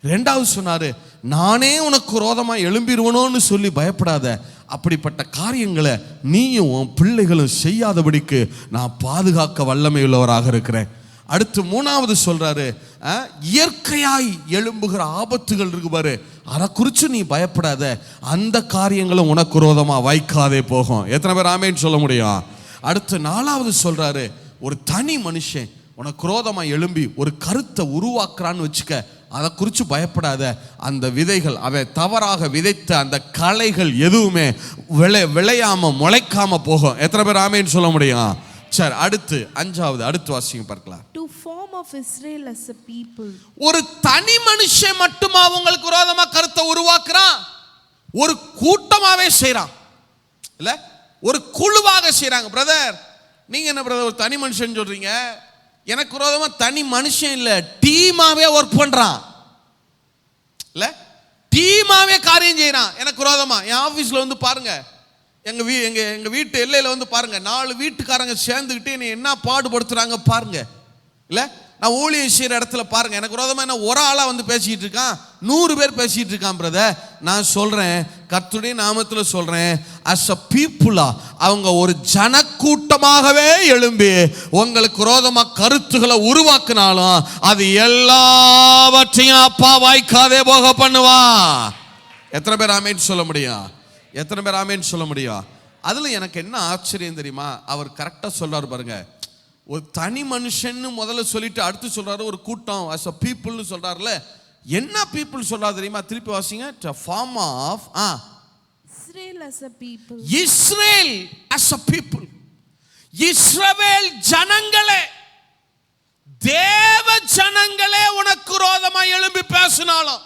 ரெண்டாவது சொன்னாரு, நானே உனக்கு விரோதமா எழும்பிடுவனோன்னு சொல்லி பயப்படாத, அப்படிப்பட்ட காரியங்களை நீயும் உன் பிள்ளைகளும் செய்யாதபடிக்கு நான் பாதுகாக்க வல்லமை உள்ளவராக இருக்கிறேன். அடுத்து மூணாவது சொல்றாரு, இயற்கையாய் எழும்புகிற ஆபத்துகள் இருக்கு பாரு, அதை குறித்து நீ பயப்படாத, அந்த காரியங்களும் உனக்கு விரோதமா வாய்க்காதே போகும். எத்தனை பேர் ஆமேன்னு சொல்ல முடியும்? அடுத்து நாலாவது சொல்றாரு, ஒரு தனி மனுஷன் உனக்கு விரோதமா எழும்பி ஒரு கருத்தை உருவாக்குறான்னு வச்சுக்க, அதை குறித்து பயப்படாத, அந்த விதைகள் அவன் தவறாக விதைத்த அந்த களைகள் எதுவுமே விளையாம முளைக்காம போகும். எத்தனை பேர் ஆமேன்னு சொல்ல முடியும்? சரி, அடுத்து அஞ்சாவது, அடுத்து வாசிங்க பார்க்கலாம். To form of Israel as a people. ஒரு தனி மனுஷன் மட்டுமா உங்களுக்கு விரோதமா கருத்தை உருவாக்குறான்? ஒரு கூட்டமாவே செய்றான். இல்ல, ஒரு குழுவாக செய்றாங்க. பிரதர், நீங்க என்ன பிரதர் ஒரு தனி மனுஷன் சொல்றீங்க? எனக்கு விரோதமா தனி மனுஷன் இல்ல, டீமாவே ஒர்க் பண்றான். இல்ல, டீமாவே காரியம் செய்யறான் எனக்கு விரோதமா. என் ஆபீஸ்ல பாருங்க, எங்க வீட்டு எல்லையில வந்து பாருங்க, 4 வீட்டுக்காரங்க சேர்ந்துக்கிட்டு என்னை என்ன பாடுபடுத்துறாங்க பாருங்க. இல்ல, நான் ஊழியம் செய்யற இடத்துல பாருங்க, எனக்கு விரோதமா என்ன ஒரு ஆளா வந்து பேசிட்டு இருக்கான், 100 பேர் பேசிட்டு இருக்கான் பிரதர். நான் சொல்றேன், கர்த்தருடைய நாமத்துல சொல்றேன், as a people அவங்க ஒரு ஜனக்கூட்டமாகவே எழும்பி உங்களுக்கு விரோதமா கருத்துக்களை உருவாக்குனாலும் அது எல்லாவற்றையும் அப்பா வாய்க்காதே போக பண்ணுவா. எத்தனை பேர் ஆமேன் சொல்ல முடியும்? எத்தனை பேர் ஆமேன் சொல்ல முடியும்? அதுல எனக்கு என்ன ஆச்சரியம் தெரியுமா, அவர் கரெக்டா சொல்றாரு பாருங்க. ஒரு தனி மனுஷன் முதல்ல சொல்லிட்டு அடுத்து சொல்றாரு ஒரு கூட்டம் as a people சொல்றாருல. என்ன people சொல்றாரு தெரியுமா? திருப்பி வாசிங்க. to form of Israel as a people. Israel as a people. இஸ்ரவேல் ஜனங்களே, தேவ ஜனங்களே உனக்கு விரோதமா எழும்பி பேசினாலும்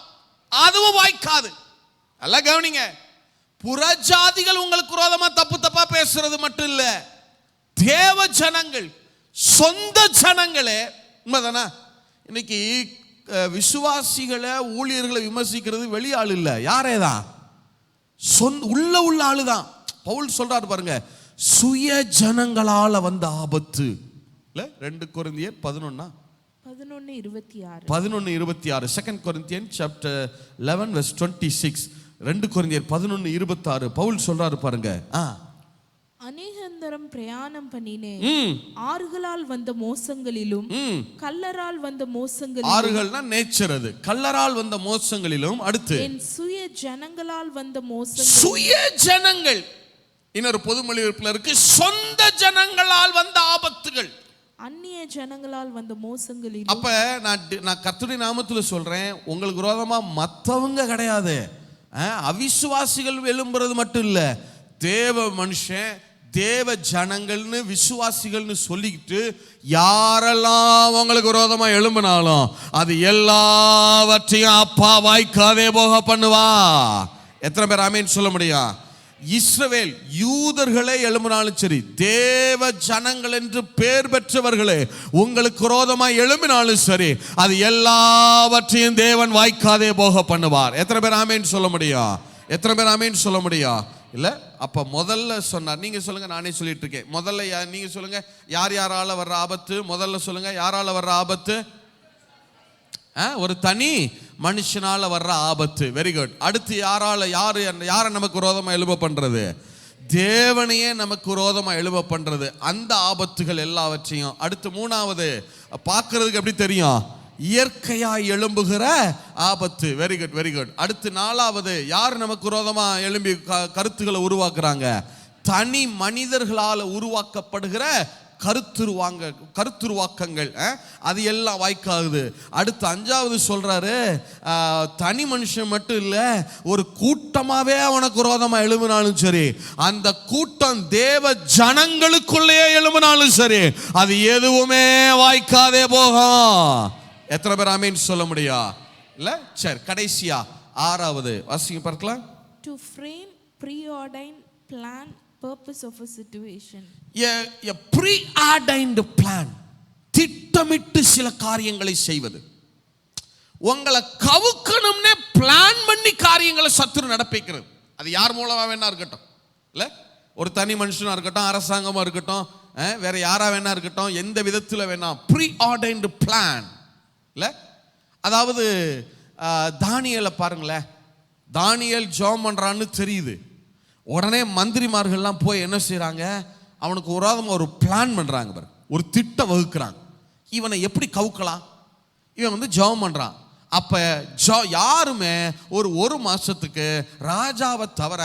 அதுவும் வாய்க்காது. நல்லா கவனிங்க, புறஜாதிகள் உங்களுக்கு விரோதமா தப்பா பேசுறது மட்டும் இல்ல, தேவ ஜனங்கள், சொந்த ஜனங்களே. உண்மைதானா? இன்னைக்கு விசுவாசிகளை ஊழியர்களை விமர்சிக்கிறது வெளியாள் இல்ல, யாரேதான் உள்ள ஆளுதான். பவுல் சொல்றாரு பாருங்க, சுய ஜனங்களால வந்த ஆபத்து. இல்ல, 2 கொரிந்தியர் 11:26 2 கொரிந்தியன் chapter 11 verse 26. 2 கொரிந்தியர் 11:26 பவுல் சொல்றாரு பாருங்க, அநேகந்தரம் பிரயாணம் பண்ணினேன், ஆறுகளால் வந்த மோசங்களிலும் கல்லரால் வந்த மோசங்களிலும். ஆறுகள்னா நேச்சர், அது கல்லரால் வந்த மோசங்களிலும். அடுத்து என் சுய ஜனங்களால் வந்த மோசங்கள். சுய ஜனங்கள், இன்னொரு பொதுமொழிபெயர்ப்புல இருக்கு, சொந்த ஜனங்களால் வந்த ஆபத்துகள், அந்நிய ஜனங்களால் வந்த மோசங்களிலும். அப்ப நான் கர்த்தருடைய நாமத்துல சொல்றேன், உங்களுக்கு விரோதமா மத்தவங்க கிடையாது, அவிசுவாசிகள் எழும்புறது மட்டும் இல்ல, தேவ மனுஷன், தேவ ஜனங்கள்னு விசுவாசிகள்னு சொல்லிக்கிட்டு யாரெல்லாம் உங்களுக்கு விரோதமா எழும்பினாலும் அது எல்லாவற்றையும் அப்பா வாய்க்காதே போக பண்ணுவா. எத்தனை பேர் ஆமேன் சொல்ல முடியும்? இஸ்ரவேல் யூதர்களே எழும்பினாலும் சரி, தேவ ஜனங்கள் என்று பெயர் பெற்றவர்களே உங்களுக்கு விரோதமா எழும்பினாலும் சரி, அது எல்லாவற்றையும் தேவன் வாய்க்காதே போக பண்ணுவார். எத்தனை பேர் ஆமேன் சொல்ல முடியும்? எத்தனை பேர் ஆமேன் சொல்ல முடியும்? இல்ல, அப்ப முதல்ல சொன்னார். நீங்க சொல்லுங்க, நானே சொல்லிட்டு இருக்கேன். முதல்ல நீங்க சொல்லுங்க, யாரால வர்ற ஆபத்து? முதல்ல சொல்லுங்க, யாரால வர்ற ஆபத்து? ஒரு தனி மனுஷனால வர்ற ஆபத்து. Very good. அடுத்து யாரை நமக்கு விரோதமா எழுப பண்றது? தேவனையே நமக்கு விரோதமா எழுப பண்றது, அந்த ஆபத்துகள் எல்லாவற்றையும். அடுத்து 3வது பார்க்கிறதுக்கு எப்படி தெரியும்? இயற்கையாய் எழும்புகிற ஆபத்து. Very good, very good. அடுத்து 4வது யார் நமக்கு விரோதமா எழும்பி கருத்துக்களை உருவாக்குறாங்க? தனி மனிதர்களால் உருவாக்கப்படுகிற கருத்துருவாக்கங்கள், அது எல்லாம் வாய்க்காகுது. அடுத்து 5வது சொல்றாரு, தனி மனுஷன் மட்டும் இல்ல, ஒரு கூட்டமாவே அவனுக்கு விரோதமா எழும்பினாலும் சரி, அந்த கூட்டம் தேவ ஜனங்களுக்குள்ளேயே எழும்பினாலும் சரி, அது எதுவுமே வாய்க்காதே போகும். எத்தனை பேர் ஆமேன் சொல்ல முடியும்? இல்ல, சரி, கடைசியா 6வது வாசிங்க பார்க்கலாம். To frame preordained plan purpose of a situation. a preordained plan, திட்டமிட்டு சில காரியங்களை செய்வது. உங்களை கவுக்கணும்னே பிளான் பண்ணி காரியங்களை சத்துரு நடப்பிக்கிறது. அது யார் மூலமா வேணா இருக்கட்டும், இல்ல, ஒரு தனி மனுஷனா இருக்கட்டும், அரசாங்கமா இருக்கட்டும், வேற யாரா வேணா இருக்கட்டும், எந்த விதத்துல வேணா. preordained plan. இல்ல, அதாவது தானியேலை பாருங்களேன், தானியேல் ஜெபம் பண்றான்னு தெரியுது, உடனே மந்திரிமார்கள்லாம் போய் என்ன செய்யறாங்க, அவனுக்கு விரோதமா ஒரு பிளான் பண்றாங்க பாரு, ஒரு திட்டம் வகுக்கிறாங்க. இவனை எப்படி கவுக்கலாம்? இவன் வந்து ஜெபம் பண்றான். அப்ப யாருமே ஒரு மாசத்துக்கு ராஜாவை தவிர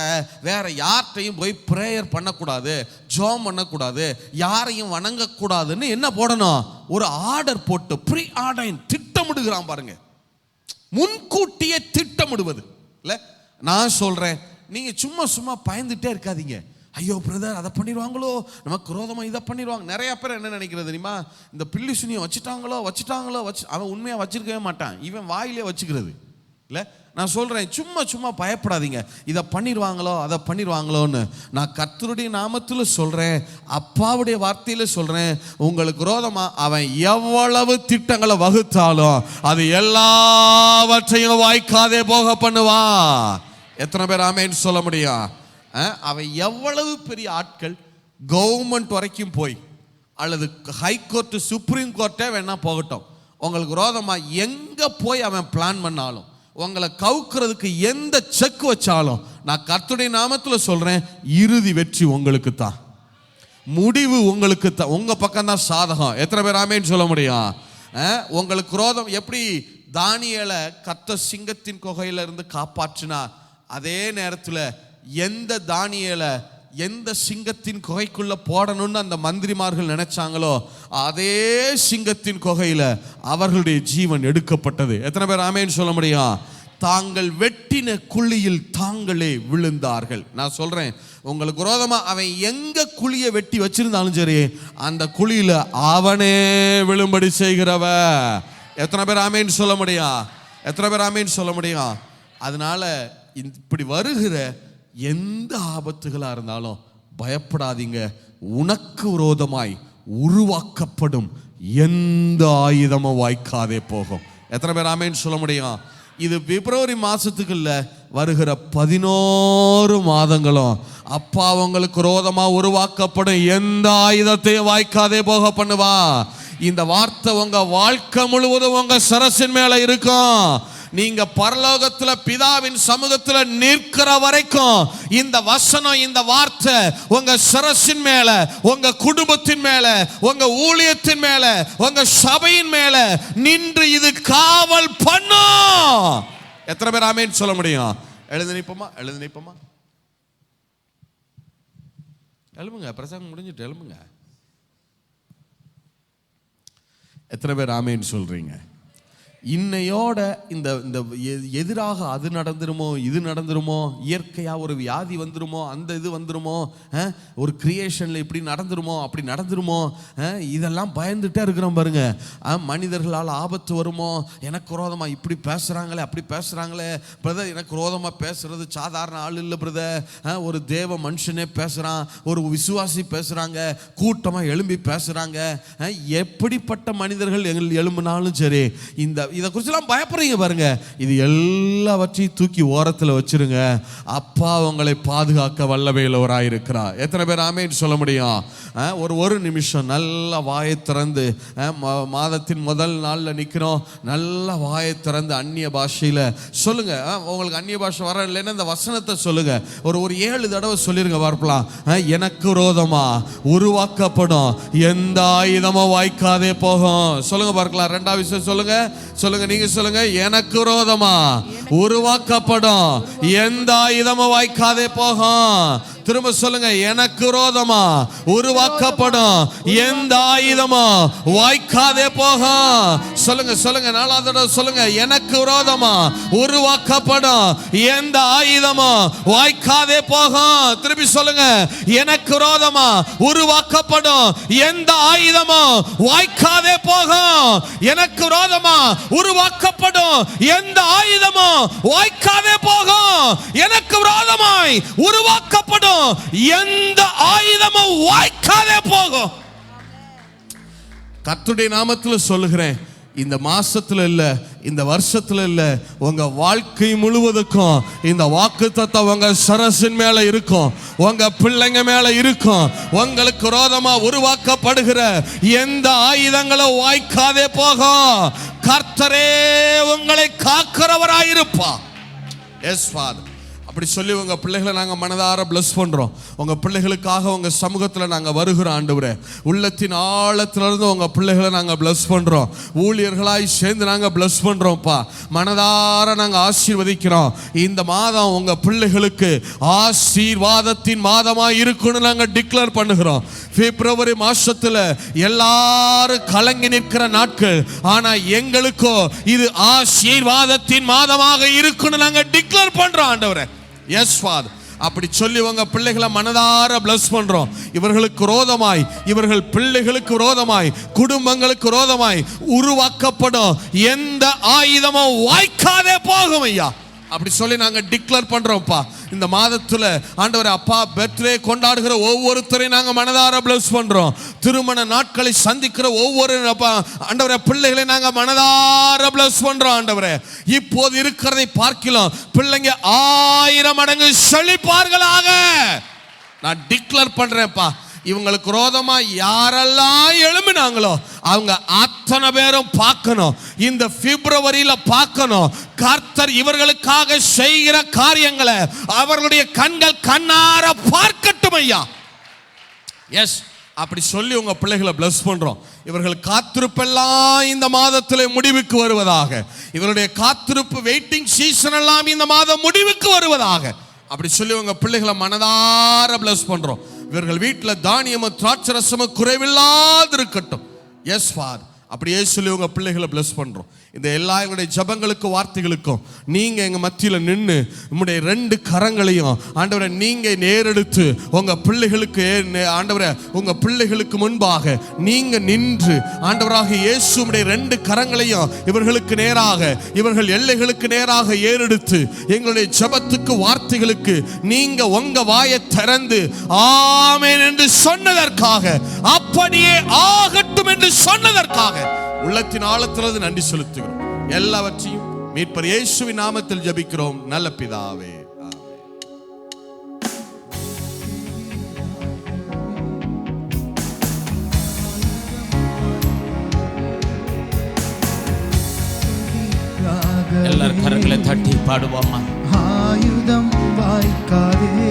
வேற யார்கிட்டையும் போய் பிரேயர் பண்ணக்கூடாது, ஜெபம் பண்ணக்கூடாது, யாரையும் வணங்கக்கூடாதுன்னு என்ன போடணும்? ஒரு ஆர்டர் போட்டு ப்ரீஆர்டைன் திட்டமிடுகிறான் பாருங்க. முன்கூட்டியே திட்டமிடுவது. இல்ல, நான் சொல்றேன், நீங்க சும்மா பயந்துட்டே இருக்காதீங்க. ஐயோ பிரதர் அதை பண்ணிடுவாங்களோ, நமக்கு விரோதமாக இதை பண்ணிடுவாங்க. நிறைய பேர் என்ன நினைக்கிறது தெரியுமா? இந்த பில்லி சுனியை வச்சுட்டாங்களோ அவன் உண்மையாக வச்சிருக்கவே மாட்டான், இவன் வாயிலே வச்சுக்கிறது. இல்லை, நான் சொல்கிறேன், சும்மா பயப்படாதீங்க, இதை பண்ணிடுவாங்களோ அதை பண்ணிடுவாங்களோன்னு. நான் கர்த்தருடைய நாமத்தில் சொல்கிறேன், அப்பாவுடைய வார்த்தையில் சொல்கிறேன், உங்களுக்கு விரோதமாக அவன் எவ்வளவு திட்டங்களை வகுத்தாலும் அது எல்லாவற்றையும் வாய்க்காதே போக பண்ணுவா. எத்தனை பேர் ஆமேன்னு சொல்ல முடியும்? அவன் எவ்வளவு பெரிய ஆட்கள் கவர்மெண்ட் வரைக்கும் போய் அல்லது ஹைகோர்ட்டு சுப்ரீம் கோர்ட்டே வேணா போகட்டும், உங்களுக்கு விரோதமாக எங்கே போய் அவன் பிளான் பண்ணாலும், உங்களை கவுக்கிறதுக்கு எந்த செக் வச்சாலும், நான் கர்த்தருடைய நாமத்தில் சொல்கிறேன், இறுதி வெற்றி உங்களுக்கு தான், முடிவு உங்களுக்கு தான், உங்கள் பக்கம் தான் சாதகம். எத்தனை பேர் ஆமேன்னு சொல்ல முடியும்? உங்களுக்கு விரோதம் எப்படி தானியேலை கர்த்தர் சிங்கத்தின் குகையிலிருந்து காப்பாற்றினா, அதே நேரத்தில் எந்த தானியேலை எந்த சிங்கத்தின் குகைக்குள்ள போடணும்னு அந்த மந்திரிமார்கள் நினைச்சாங்களோ, அதே சிங்கத்தின் குகையில அவர்களுடைய ஜீவன் எடுக்கப்பட்டது. எத்தனை பேர் ஆமேன்னு சொல்ல முடியும்? தாங்கள் வெட்டின குழியில் தாங்களே விழுந்தார்கள். நான் சொல்றேன், உங்களுக்கு விரோதமா அவன் எங்க குழியை வெட்டி வச்சிருந்தாலும் சரி, அந்த குழியில அவனே விழும்படி செய்கிறவ. எத்தனை பேர் ஆமேன்னு சொல்ல முடியும்? எத்தனை பேர் ஆமேன்னு சொல்ல முடியும்? அதனால இப்படி வருகிற எந்த ஆபத்துகளா இருந்தாலும் பயப்படாதீங்க. உனக்கு விரோதமாய் உருவாக்கப்படும் எந்த ஆயுதமும் வாய்க்காதே போகும். எத்தனை பேர் ஆமேன்னு சொல்ல முடியும்? இது பிப்ரவரி மாசத்துக்கு இல்ல, வருகிற 11 மாதங்களும் அப்பா உங்களுக்கு விரோதமா உருவாக்கப்படும் எந்த ஆயுதத்தையும் வாய்க்காதே போக பண்ணுவா. இந்த வார்த்தை உங்க வாழ்க்கை முழுவதும் உங்க சரசின் மேல இருக்கும். நீங்க பரலோகத்துல பிதாவின் சமூகத்துல நிற்கிற வரைக்கும் இந்த வசனம், இந்த வார்த்தை உங்க சிரசின் மேல, உங்க குடும்பத்தின் மேல, உங்க ஊழியத்தின் மேல, உங்க சபையின் மேல நின்று இது காவல் பண்ணும். எத்தனை பேர் ஆமேன்னு சொல்ல முடியும்? எழுந்து நிப்போமா? எழுந்து நிப்போமா? எழுமுங்க, பிரசங்கம் முடிஞ்சிட்டு எழுமுங்க. எத்தனை பேர் ஆமேன்னு சொல்றீங்க? இன்னையோட இந்த எதிராக அது நடந்துருமோ, இது நடந்துருமோ, இயற்கையாக ஒரு வியாதி வந்துருமோ, அந்த இது வந்துருமோ, ஒரு கிரியேஷனில் இப்படி நடந்துருமோ, அப்படி நடந்துருமோ, இதெல்லாம் பயந்துட்டே இருக்கிறோம் பாருங்க. மனிதர்களால் ஆபத்து வருமோ, எனக்கு விரோதமாக இப்படி பேசுகிறாங்களே, அப்படி பேசுகிறாங்களே பிரதர், எனக்கு விரோதமாக பேசுறது சாதாரண ஆள் இல்லை பிரதர், ஒரு தேவ மனுஷனே பேசுகிறான், ஒரு விசுவாசி பேசுகிறாங்க, கூட்டமாக எழும்பி பேசுகிறாங்க. எப்படிப்பட்ட மனிதர்கள் எழும்பினாலும் சரி, இதை குறிச்செல்லாம் பயப்படுறீங்க பாருங்க. இது எல்லாவற்றையும் தூக்கி ஓரத்தில் வச்சிருங்க. அப்பா உங்களை பாதுகாக்க வல்லமையுள்ளவராக இருக்கிறார். எத்தனை பேர் ஆமேன்னு சொல்ல முடியும்? ஒரு நிமிஷம் நல்ல வாயை திறந்து, மாதத்தின் முதல் நாளில் நிற்கிறோம், நல்ல வாயை திறந்து அந்நிய பாஷையில் சொல்லுங்க. உங்களுக்கு அந்நிய பாஷை வர இல்லைன்னா இந்த வசனத்தை சொல்லுங்க. ஒரு 7 தடவை சொல்லிருங்க பார்க்கலாம். எனக்கு விரோதமா உருவாக்கப்படும் எந்த ஆயுதமும் வாய்க்காதே போகும். சொல்லுங்க பார்க்கலாம். 2வது விஷயம் சொல்லுங்க. சொல்லுங்க, நீங்க சொல்லுங்க. எனக்கு விரோதமா உருவாக்கப்படும் எந்த ஆயுதமும் வாய்க்காதே போகும். திரும்ப சொல்லுங்க. எனக்கு விரோதமா உருவாக்கப்படும் எந்த ஆயுதமும் வாய்க்காதே போகும். சொல்லுங்க சொல்லுங்க. 4வது தடவை சொல்லுங்க. எனக்கு விரோதமா உருவாக்கப்படும் எந்த ஆயுதமும் வாய்க்காதே போகும். திருப்பி சொல்லுங்க. எனக்கு விரோதமா உருவாக்கப்படும் எந்த ஆயுதமும் வாய்க்காதே போகும். எனக்கு விரோதமா உருவாக்கப்படும் எந்த ஆயுதமும் வாய்க்காதே போகும். எனக்கு விரோதமாய் உருவாக்கப்படும் எந்த ஆயுதமும் வாய்க்காதே போகும். கர்த்தருடைய நாமத்தில் சொல்லுகிறேன். இந்த மாசத்துல இல்ல, இந்த வருஷத்துல இல்ல, உங்க வாழ்க்கை முழுவதுக்கும் இந்த வாக்குத்தத்தம் உங்க சரசின் மேல இருக்கும், உங்க பிள்ளைங்க மேல இருக்கும். உங்களுக்கு விரோதமா உருவாக்கப்படுகிற எந்த ஆயுதங்களும் வாய்க்காதே போகும். கர்த்தரே உங்களை காக்கிறவராயிருப்பா. S father. அப்படி சொல்லி உங்கள் பிள்ளைகளை நாங்கள் மனதார பிளஸ் பண்ணுறோம். உங்கள் பிள்ளைகளுக்காக உங்கள் சமூகத்தில் நாங்கள் வருகிறோம் ஆண்டவரே. உள்ளத்தின் ஆழத்திலிருந்து உங்கள் பிள்ளைகளை நாங்கள் பிளஸ் பண்ணுறோம். ஊழியர்களாய் சேர்ந்து நாங்கள் பிளஸ் பண்ணுறோம்ப்பா. மனதார நாங்கள் ஆசீர்வதிக்கிறோம். இந்த மாதம் உங்கள் பிள்ளைகளுக்கு ஆசீர்வாதத்தின் மாதமாக இருக்குன்னு நாங்கள் டிக்ளேர் பண்ணுகிறோம். பிப்ரவரி மாசத்துல எல்லாரும் கலங்கி நிற்கிற நாட்கள், ஆனால் எங்களுக்கோ இது ஆசீர்வாதத்தின் மாதமாக இருக்குன்னு நாங்கள் டிக்ளேர் பண்ணுறோம் ஆண்டவரே. Yes father. அப்படி சொல்லி உங்க பிள்ளைகளை மனதார பிளஸ் பண்றோம். இவர்களுக்கு விரோதமாய், இவர்கள் பிள்ளைகளுக்கு விரோதமாய், குடும்பங்களுக்கு விரோதமாய் உருவாக்கப்படும் எந்த ஆயுதமும் வாய்க்காதே போகும் ஐயா. அப்படி சொல்லி நாங்க டிக்ளேர் பண்றோம்ப்பா. இந்த மாதத்துல ஆண்டவரே அப்பா பர்த்டே கொண்டாடுகிற ஒவ்வொருத்தரையும் நாங்க மனதார பிளஸ் பண்றோம். திருமண நாட்களை சந்திக்கிற ஒவ்வொரு ஆண்டவரே பிள்ளைகளை நாங்க மனதார பிளஸ் பண்றோம். ஆண்டவரே இப்போது இருக்கிறதை பார்க்கலாம் பிள்ளைங்க 1000 மடங்கு செழிப்பார்களாக நான் டிக்ளேர் பண்றேன்ப்பா. இவங்களுக்கு விரோதமா யாரெல்லாம் எழும்பினாங்களோ அவங்க அத்தனை பேரும் பார்க்கணும். இந்த பிப்ரவரியில பார்க்கணும் கர்த்தர் இவர்களுக்காக செய்கிற காரியங்களை அவர்களுடைய கண்கள் கண்ணார பார்க்கட்டும் ஐயா. எஸ், அப்படி சொல்லி உங்க பிள்ளைகளை பிளஸ் பண்றோம். இவர்கள் காத்திருப்பெல்லாம் இந்த மாதத்தில் முடிவுக்கு வருவதாக. இவருடைய காத்திருப்பு வெயிட்டிங் சீசன் எல்லாம் இந்த மாதம் முடிவுக்கு வருவதாக. அப்படி சொல்லி உங்க பிள்ளைகளை மனதார பிளஸ் பண்றோம். இவர்கள் வீட்டில் தானியமும் திராட்சரசமும் குறைவில்லாது இருக்கட்டும். எஸ் ஃபாதர், அப்படியே சொல்லி உங்க பிள்ளைகளை பிளஸ் பண்றோம். இந்த எல்லா எங்களுடைய ஜபங்களுக்கும் வார்த்தைகளுக்கும் நீங்க எங்க மத்தியில நின்று நம்முடைய 2 கரங்களையும் ஆண்டவரை நீங்க நேரெடுத்து உங்க பிள்ளைகளுக்கு ஆண்டவரை உங்க பிள்ளைகளுக்கு முன்பாக நீங்க நின்று ஆண்டவராக இயேசுவுடைய 2 கரங்களையும் இவர்களுக்கு நேராக இவர்கள் எல்லைகளுக்கு நேராக ஏறெடுத்து எங்களுடைய ஜபத்துக்கு வார்த்தைகளுக்கு நீங்க உங்க வாயை திறந்து ஆமென் என்று சொன்னதற்காக, அப்படியே ஆகட்டும் என்று சொன்னதற்காக உள்ளத்தின் ஆழத்திலிருந்து நன்றி செலுத்துகிறோம். எல்லாவற்றையும் மீட்பர் இயேசுவின் நாமத்தில் ஜெபிக்கிறோம் நல்ல பிதாவே. எல்லாரும் கரங்களை தட்டி பாடுவோமா? ஆயுதம் வாய்க்காதே